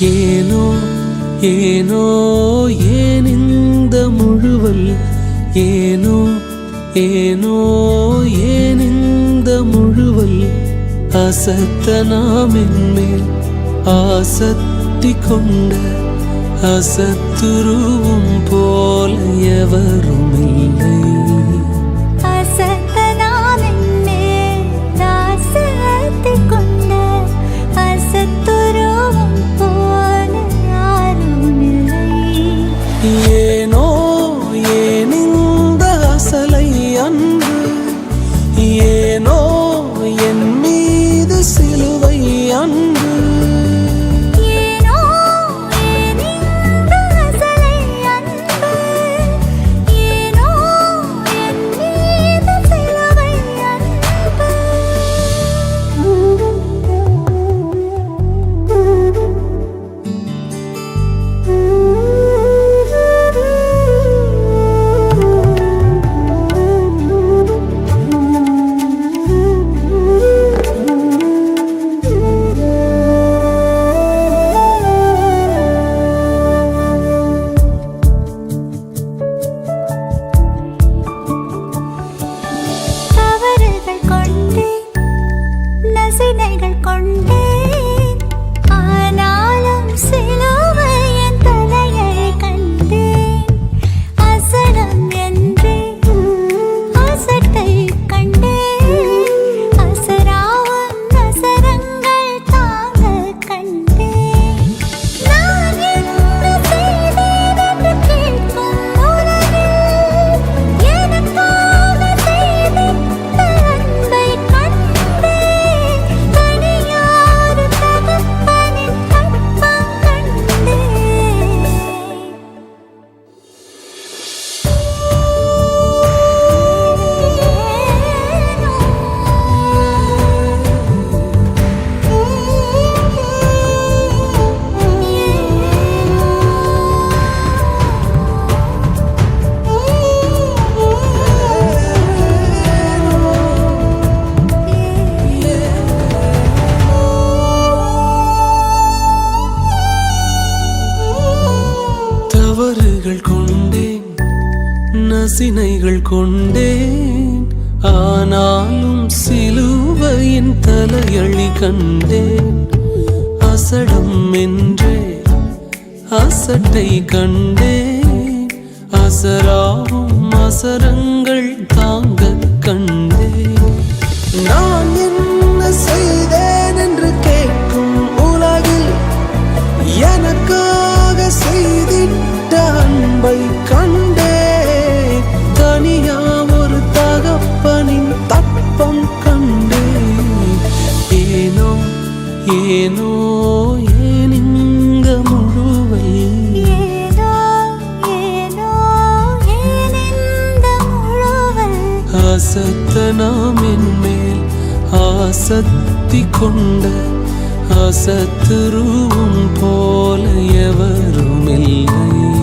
ஏனோ ஏனோ ஏன் இந்த முழுவல், ஏனோ ஏனோ ஏன் இந்த முழுவல், அசத்த நாம் என்மேல் ஆசத்தி கொண்ட அசத்துருவும் போல எவரும் இல்லை. ஏனோ ஏன் இந்த அசலை அன்பு, ஏனோ என் மீது சிலுவை அன்பு, கொண்டேன் நசினைகள் கொண்டேன், ஆனாலும் சிலுவையின் தலையழி கண்டேன். அசடம் என்றே அசட்டை கண்டேன், அசராவும் அசரங்கள் தாங்க கண்டேன். நான் என்ன செய்தேன் என்று கேட்கும் உலகில் எனக்காக செய்திட்ட அன்பை கண்டே, தனியா ஒரு தகப்பனின் தப்பம் கண்டே. ஏனோ ஏனோ ஏன் இங்க முழுவல், அசத்த நாம் என்மேல் ஆசத்தி கொண்ட அசத்துருவும் போல எவரும் இல்லை.